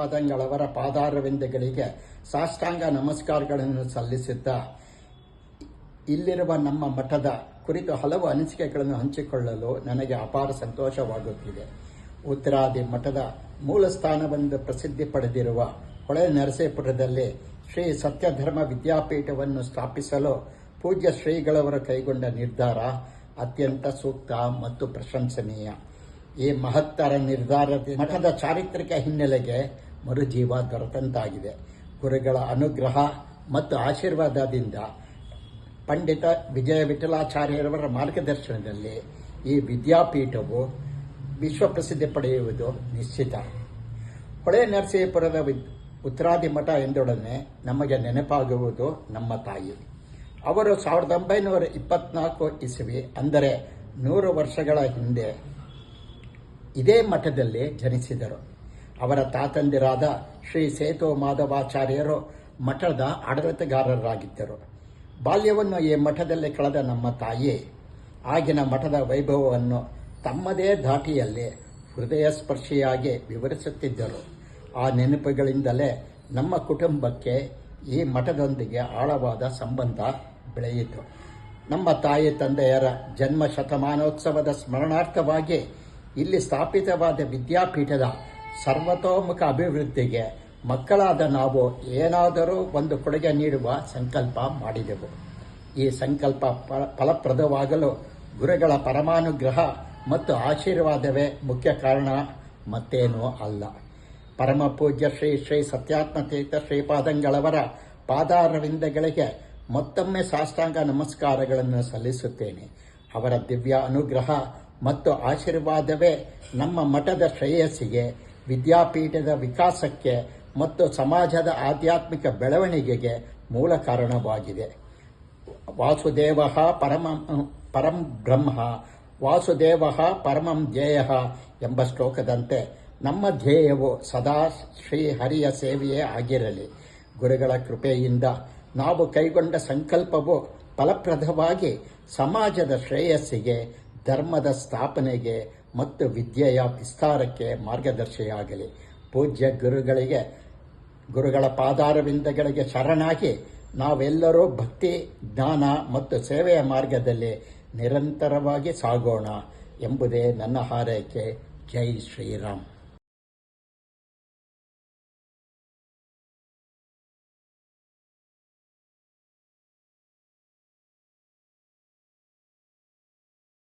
ಶ್ರೀಪಾದಂಗಳವರ ಪಾದಾರವಿಂದಗಳಿಗೆ ಸಾಷ್ಟಾಂಗ ನಮಸ್ಕಾರಗಳನ್ನು ಸಲ್ಲಿಸುತ್ತಾ ಇಲ್ಲಿರುವ ನಮ್ಮ ಮಠದ ಕುರಿತು ಹಲವು ಅನಿಸಿಕೆಗಳನ್ನು ಹಂಚಿಕೊಳ್ಳಲು ನನಗೆ ಅಪಾರ ಸಂತೋಷವಾಗುತ್ತಿದೆ. ಉತ್ತರಾದಿ ಮಠದ ಮೂಲ ಸ್ಥಾನವೆಂದು ಪ್ರಸಿದ್ಧಿ ಪಡೆದಿರುವ ಹೊಳೆ ನರಸೀಪುರದಲ್ಲಿ ಶ್ರೀ ಸತ್ಯಧರ್ಮ ವಿದ್ಯಾಪೀಠವನ್ನು ಸ್ಥಾಪಿಸಲು ಪೂಜ್ಯ ಶ್ರೀಗಳವರು ಕೈಗೊಂಡ ನಿರ್ಧಾರ ಅತ್ಯಂತ ಸೂಕ್ತ ಮತ್ತು ಪ್ರಶಂಸನೀಯ. ಈ ಮಹತ್ತರ ನಿರ್ಧಾರದ ಮಠದ ಚಾರಿತ್ರಿಕ ಹಿನ್ನೆಲೆಗೆ ಮರುಜೀವ ದೊರೆತಂತಾಗಿದೆ. ಗುರುಗಳ ಅನುಗ್ರಹ ಮತ್ತು ಆಶೀರ್ವಾದದಿಂದ ಪಂಡಿತ ವಿಜಯ ವಿಠಲಾಚಾರ್ಯರವರ ಮಾರ್ಗದರ್ಶನದಲ್ಲಿ ಈ ವಿದ್ಯಾಪೀಠವು ವಿಶ್ವಪ್ರಸಿದ್ಧಿ ಪಡೆಯುವುದು ನಿಶ್ಚಿತ. ಹೊಳೆ ನರಸೀಪುರದ ಉತ್ತರಾದಿ ಮಠ ಎಂದೊಡನೆ ನಮಗೆ ನೆನಪಾಗುವುದು ನಮ್ಮ ತಾಯಿ. ಅವರು 1924 ಇಸವಿ, ಅಂದರೆ 100 ವರ್ಷಗಳ ಹಿಂದೆ ಇದೇ ಮಠದಲ್ಲಿ ಜನಿಸಿದರು. ಅವರ ತಾತಂದಿರಾದ ಶ್ರೀ ಸೇತು ಮಾಧವಾಚಾರ್ಯರು ಮಠದ ಆಡಳಿತಗಾರರಾಗಿದ್ದರು. ಬಾಲ್ಯವನ್ನು ಈ ಮಠದಲ್ಲಿ ಕಳೆದ ನಮ್ಮ ತಾಯಿ ಆಗಿನ ಮಠದ ವೈಭವವನ್ನು ತಮ್ಮದೇ ಧಾಟಿಯಲ್ಲಿ ಹೃದಯ ಸ್ಪರ್ಶಿಯಾಗಿ ವಿವರಿಸುತ್ತಿದ್ದರು. ಆ ನೆನಪುಗಳಿಂದಲೇ ನಮ್ಮ ಕುಟುಂಬಕ್ಕೆ ಈ ಮಠದೊಂದಿಗೆ ಆಳವಾದ ಸಂಬಂಧ ಬೆಳೆಯಿತು. ನಮ್ಮ ತಾಯಿ ತಂದೆಯರ ಜನ್ಮ ಶತಮಾನೋತ್ಸವದ ಸ್ಮರಣಾರ್ಥವಾಗಿ ಇಲ್ಲಿ ಸ್ಥಾಪಿತವಾದ ವಿದ್ಯಾಪೀಠದ ಸರ್ವತೋಮುಖ ಅಭಿವೃದ್ಧಿಗೆ ಮಕ್ಕಳಾದ ನಾವು ಏನಾದರೂ ಒಂದು ಕೊಡುಗೆ ನೀಡುವ ಸಂಕಲ್ಪ ಮಾಡಿದೆವು. ಈ ಸಂಕಲ್ಪ ಫಲಪ್ರದವಾಗಲು ಗುರುಗಳ ಪರಮಾನುಗ್ರಹ ಮತ್ತು ಆಶೀರ್ವಾದವೇ ಮುಖ್ಯ ಕಾರಣ, ಮತ್ತೇನೂ ಅಲ್ಲ. ಪರಮ ಪೂಜ್ಯ ಶ್ರೀ ಶ್ರೀ ಸತ್ಯಾತ್ಮತೀರ್ಥ ಶ್ರೀಪಾದಂಗಳವರ ಪಾದಾರವಿಂದಗಳಿಗೆ ಮತ್ತೊಮ್ಮೆ ಸಾಷ್ಟಾಂಗ ನಮಸ್ಕಾರಗಳನ್ನು ಸಲ್ಲಿಸುತ್ತೇನೆ. ಅವರ ದಿವ್ಯ ಅನುಗ್ರಹ ಮತ್ತು ಆಶೀರ್ವಾದವೇ ನಮ್ಮ ಮಠದ ಶ್ರೇಯಸ್ಸಿಗೆ, ವಿದ್ಯಾಪೀಠದ ವಿಕಾಸಕ್ಕೆ ಮತ್ತು ಸಮಾಜದ ಆಧ್ಯಾತ್ಮಿಕ ಬೆಳವಣಿಗೆಗೆ ಮೂಲ ಕಾರಣವಾಗಿದೆ. ವಾಸುದೇವ ಪರಂ ಬ್ರಹ್ಮ, ವಾಸುದೇವ ಪರಮಂ ಧ್ಯೇಯ ಎಂಬ ಶ್ಲೋಕದಂತೆ ನಮ್ಮ ಧ್ಯೇಯವು ಸದಾ ಶ್ರೀಹರಿಯ ಸೇವೆಯೇ ಆಗಿರಲಿ. ಗುರುಗಳ ಕೃಪೆಯಿಂದ ನಾವು ಕೈಗೊಂಡ ಸಂಕಲ್ಪವು ಫಲಪ್ರದವಾಗಿ ಸಮಾಜದ ಶ್ರೇಯಸ್ಸಿಗೆ, ಧರ್ಮದ ಸ್ಥಾಪನೆಗೆ ಮತ್ತು ವಿದ್ಯೆಯ ವಿಸ್ತಾರಕ್ಕೆ ಮಾರ್ಗದರ್ಶಿಯಾಗಲಿ. ಪೂಜ್ಯ ಗುರುಗಳ ಪಾದಾರವಿಂದಗಳಿಗೆ ಶರಣಾಗಿ ನಾವೆಲ್ಲರೂ ಭಕ್ತಿ, ಜ್ಞಾನ ಮತ್ತು ಸೇವೆಯ ಮಾರ್ಗದಲ್ಲಿ ನಿರಂತರವಾಗಿ ಸಾಗೋಣ ಎಂಬುದೇ ನನ್ನ ಹಾರೈಕೆ. ಜೈ ಶ್ರೀರಾಮ್.